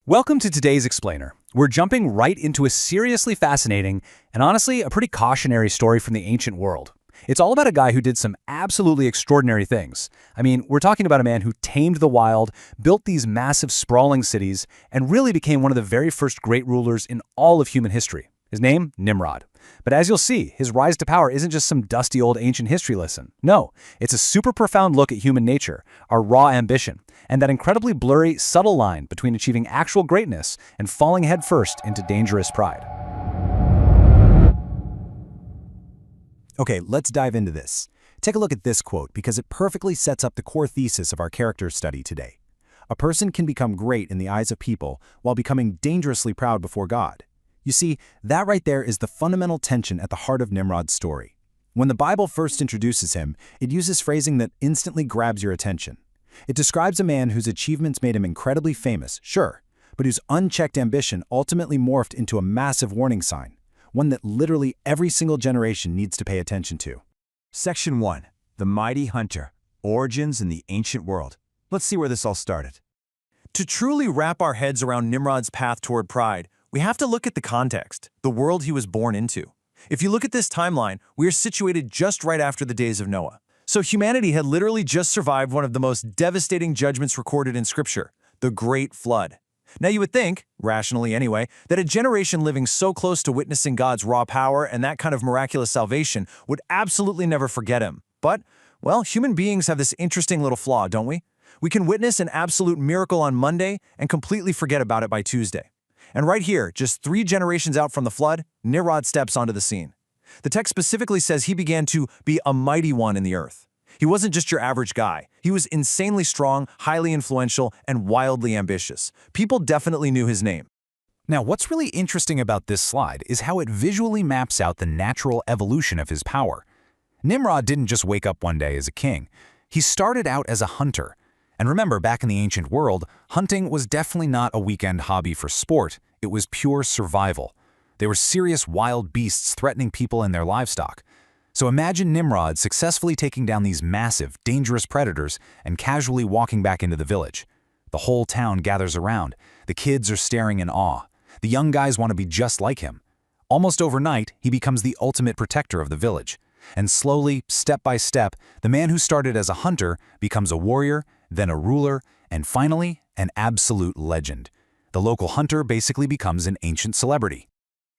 Welcome to today's Explainer. We're jumping right into a seriously fascinating and honestly a pretty cautionary story from the ancient world. It's all about a guy who did some absolutely extraordinary things. I mean, we're talking about a man who tamed the wild, built these massive sprawling cities, and really became one of the very first great rulers in all of human history. His name? Nimrod. But as you'll see, his rise to power isn't just some dusty old ancient history lesson. No, it's a super profound look at human nature, our raw ambition, and that incredibly blurry, subtle line between achieving actual greatness and falling headfirst into dangerous pride. Okay, let's dive into this. Take a look at this quote because it perfectly sets up the core thesis of our character study today. A person can become great in the eyes of people while becoming dangerously proud before God. You see, that right there is the fundamental tension at the heart of Nimrod's story. When the Bible first introduces him, it uses phrasing that instantly grabs your attention. It describes a man whose achievements made him incredibly famous, sure, but whose unchecked ambition ultimately morphed into a massive warning sign, one that literally every single generation needs to pay attention to. Section 1. The Mighty Hunter. Origins in the Ancient World. Let's see where this all started. To truly wrap our heads around Nimrod's path toward pride, we have to look at the context, the world he was born into. If you look at this timeline, we are situated just right after the days of Noah. So humanity had literally just survived one of the most devastating judgments recorded in Scripture, the Great Flood. Now you would think, rationally anyway, that a generation living so close to witnessing God's raw power and that kind of miraculous salvation would absolutely never forget him. But, well, human beings have this interesting little flaw, don't we? We can witness an absolute miracle on Monday and completely forget about it by Tuesday. And right here, just 3 generations out from the flood, Nimrod steps onto the scene. The text specifically says he began to be a mighty one in the earth. He wasn't just your average guy. He was insanely strong, highly influential, and wildly ambitious. People definitely knew his name. Now, what's really interesting about this slide is how it visually maps out the natural evolution of his power. Nimrod didn't just wake up one day as a king. He started out as a hunter. And remember, back in the ancient world, hunting was definitely not a weekend hobby for sport. It was pure survival. They were serious wild beasts threatening people and their livestock. So imagine Nimrod successfully taking down these massive, dangerous predators and casually walking back into the village. The whole town gathers around. The kids are staring in awe. The young guys want to be just like him. Almost overnight, he becomes the ultimate protector of the village. And slowly, step by step, the man who started as a hunter becomes a warrior, then a ruler, and finally, an absolute legend. The local hunter basically becomes an ancient celebrity.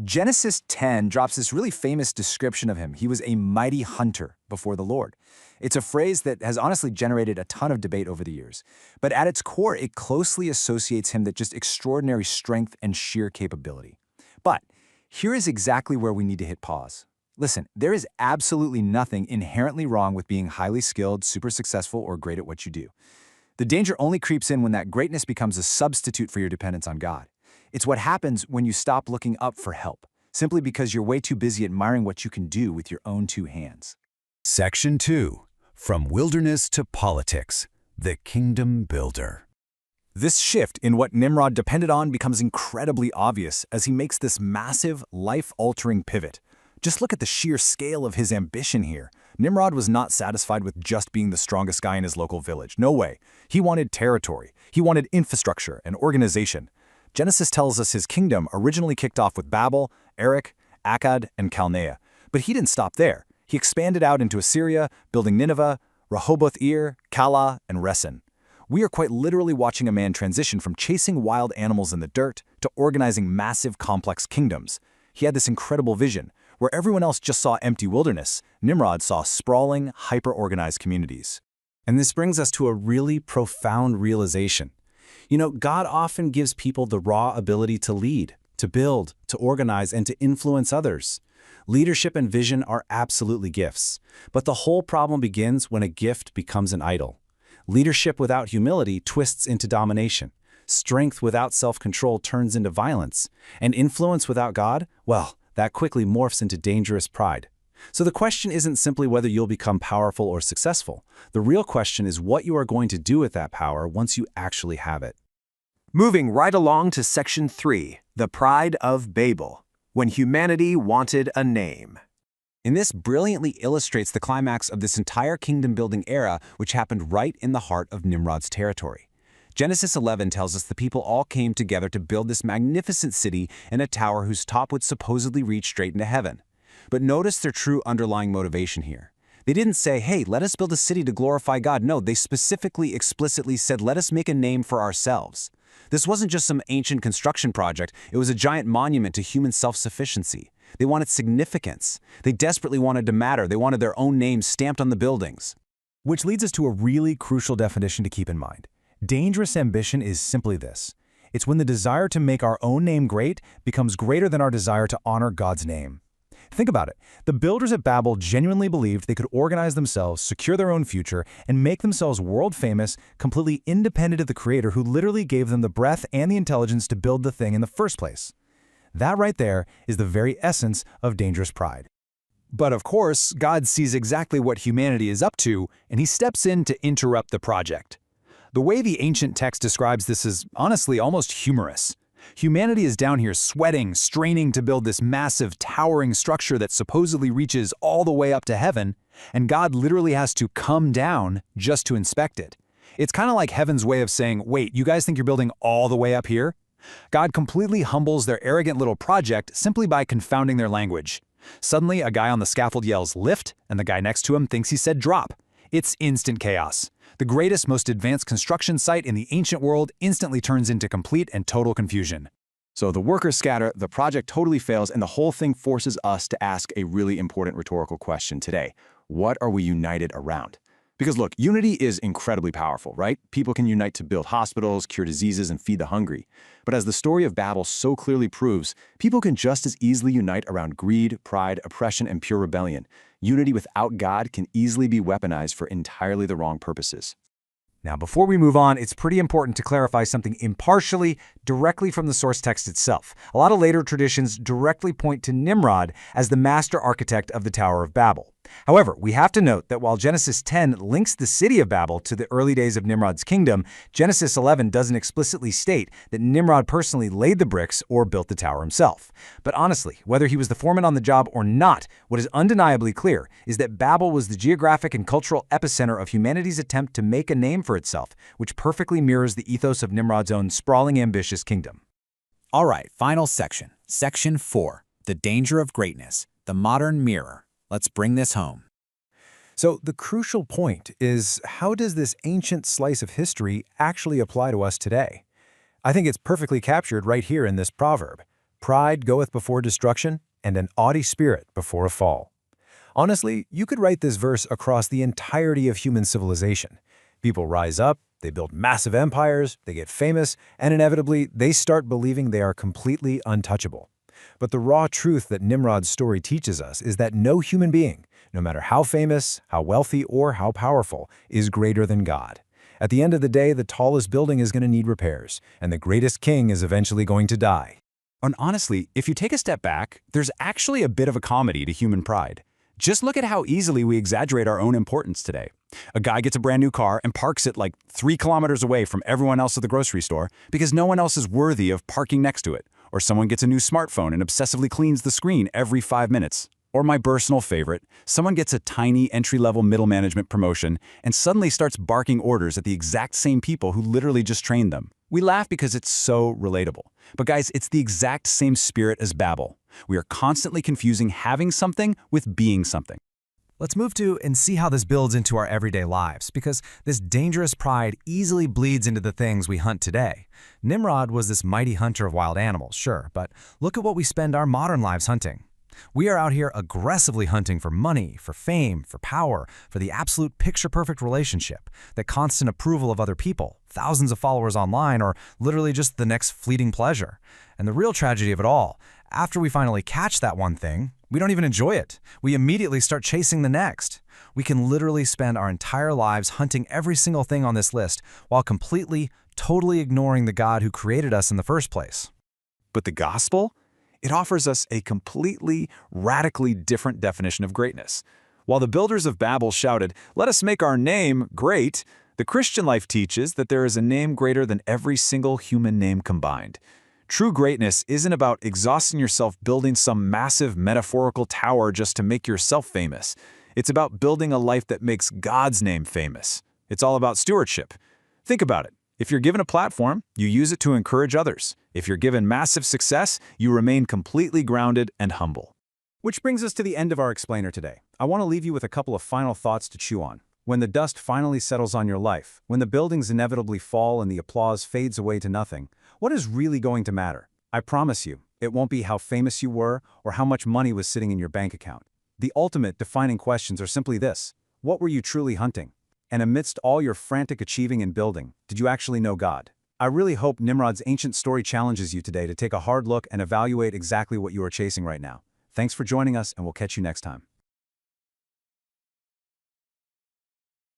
Genesis 10 drops this really famous description of him. He was a mighty hunter before the Lord. It's a phrase that has honestly generated a ton of debate over the years. But at its core, it closely associates him with just extraordinary strength and sheer capability. But here is exactly where we need to hit pause. Listen, there is absolutely nothing inherently wrong with being highly skilled, super successful, or great at what you do. The danger only creeps in when that greatness becomes a substitute for your dependence on God. It's what happens when you stop looking up for help, simply because you're way too busy admiring what you can do with your own 2 hands. Section 2. From Wilderness to Politics. The Kingdom Builder. This shift in what Nimrod depended on becomes incredibly obvious as he makes this massive, life-altering pivot. Just look at the sheer scale of his ambition here. Nimrod was not satisfied with just being the strongest guy in his local village. No way. He wanted territory. He wanted infrastructure and organization. Genesis tells us his kingdom originally kicked off with Babel, Erech, Akkad, and Calnea. But he didn't stop there. He expanded out into Assyria, building Nineveh, Rehoboth-ir, Calah, and Resen. We are quite literally watching a man transition from chasing wild animals in the dirt to organizing massive, complex kingdoms. He had this incredible vision. Where everyone else just saw empty wilderness, Nimrod saw sprawling, hyper-organized communities. And this brings us to a really profound realization. You know, God often gives people the raw ability to lead, to build, to organize, and to influence others. Leadership and vision are absolutely gifts. But the whole problem begins when a gift becomes an idol. Leadership without humility twists into domination. Strength without self-control turns into violence. And influence without God, well, that quickly morphs into dangerous pride. So the question isn't simply whether you'll become powerful or successful. The real question is what you are going to do with that power once you actually have it. Moving right along to Section 3, the Pride of Babel, when humanity wanted a name. And this brilliantly illustrates the climax of this entire kingdom-building era, which happened right in the heart of Nimrod's territory. Genesis 11 tells us the people all came together to build this magnificent city and a tower whose top would supposedly reach straight into heaven. But notice their true underlying motivation here. They didn't say, hey, let us build a city to glorify God. No, they specifically, explicitly said, let us make a name for ourselves. This wasn't just some ancient construction project. It was a giant monument to human self-sufficiency. They wanted significance. They desperately wanted to matter. They wanted their own names stamped on the buildings. Which leads us to a really crucial definition to keep in mind. Dangerous ambition is simply this. It's when the desire to make our own name great becomes greater than our desire to honor God's name. Think about it. The builders at Babel genuinely believed they could organize themselves, secure their own future, and make themselves world famous, completely independent of the Creator who literally gave them the breath and the intelligence to build the thing in the first place. That right there is the very essence of dangerous pride. But of course, God sees exactly what humanity is up to, and he steps in to interrupt the project. The way the ancient text describes this is honestly almost humorous. Humanity is down here sweating, straining to build this massive, towering structure that supposedly reaches all the way up to heaven, and God literally has to come down just to inspect it. It's kind of like heaven's way of saying, wait, you guys think you're building all the way up here? God completely humbles their arrogant little project simply by confounding their language. Suddenly, a guy on the scaffold yells, lift, and the guy next to him thinks he said drop. It's instant chaos. The greatest, most advanced construction site in the ancient world instantly turns into complete and total confusion. So the workers scatter, the project totally fails, and the whole thing forces us to ask a really important rhetorical question today. What are we united around? Because look, unity is incredibly powerful, right? People can unite to build hospitals, cure diseases, and feed the hungry. But as the story of Babel so clearly proves, people can just as easily unite around greed, pride, oppression, and pure rebellion. Unity without God can easily be weaponized for entirely the wrong purposes. Now, before we move on, it's pretty important to clarify something impartially, directly from the source text itself. A lot of later traditions directly point to Nimrod as the master architect of the Tower of Babel. However, we have to note that while Genesis 10 links the city of Babel to the early days of Nimrod's kingdom, Genesis 11 doesn't explicitly state that Nimrod personally laid the bricks or built the tower himself. But honestly, whether he was the foreman on the job or not, what is undeniably clear is that Babel was the geographic and cultural epicenter of humanity's attempt to make a name for itself, which perfectly mirrors the ethos of Nimrod's own sprawling, ambitious kingdom. All right, final section. Section 4. The danger of greatness. The modern mirror. Let's bring this home. So the crucial point is, how does this ancient slice of history actually apply to us today? I think it's perfectly captured right here in this proverb. Pride goeth before destruction, and an haughty spirit before a fall. Honestly, you could write this verse across the entirety of human civilization. People rise up, they build massive empires, they get famous, and inevitably, they start believing they are completely untouchable. But the raw truth that Nimrod's story teaches us is that no human being, no matter how famous, how wealthy, or how powerful, is greater than God. At the end of the day, the tallest building is going to need repairs, and the greatest king is eventually going to die. And honestly, if you take a step back, there's actually a bit of a comedy to human pride. Just look at how easily we exaggerate our own importance today. A guy gets a brand new car and parks it like 3 kilometers away from everyone else at the grocery store because no one else is worthy of parking next to it. Or someone gets a new smartphone and obsessively cleans the screen every 5 minutes. Or my personal favorite, someone gets a tiny entry-level middle management promotion and suddenly starts barking orders at the exact same people who literally just trained them. We laugh because it's so relatable. But guys, it's the exact same spirit as Babel. We are constantly confusing having something with being something. Let's move to and see how this builds into our everyday lives, because this dangerous pride easily bleeds into the things we hunt today. Nimrod was this mighty hunter of wild animals, sure, but look at what we spend our modern lives hunting. We are out here aggressively hunting for money, for fame, for power, for the absolute picture-perfect relationship, the constant approval of other people, thousands of followers online, or literally just the next fleeting pleasure. And the real tragedy of it all, after we finally catch that one thing, we don't even enjoy it. We immediately start chasing the next. We can literally spend our entire lives hunting every single thing on this list while completely, totally ignoring the God who created us in the first place. But the gospel? It offers us a completely, radically different definition of greatness. While the builders of Babel shouted, "Let us make our name great," the Christian life teaches that there is a name greater than every single human name combined. True greatness isn't about exhausting yourself building some massive metaphorical tower just to make yourself famous. It's about building a life that makes God's name famous. It's all about stewardship. Think about it. If you're given a platform, you use it to encourage others. If you're given massive success, you remain completely grounded and humble. Which brings us to the end of our explainer today. I want to leave you with a couple of final thoughts to chew on. When the dust finally settles on your life, when the buildings inevitably fall and the applause fades away to nothing, what is really going to matter? I promise you, it won't be how famous you were or how much money was sitting in your bank account. The ultimate defining questions are simply this: what were you truly hunting? And amidst all your frantic achieving and building, did you actually know God? I really hope Nimrod's ancient story challenges you today to take a hard look and evaluate exactly what you are chasing right now. Thanks for joining us, and we'll catch you next time.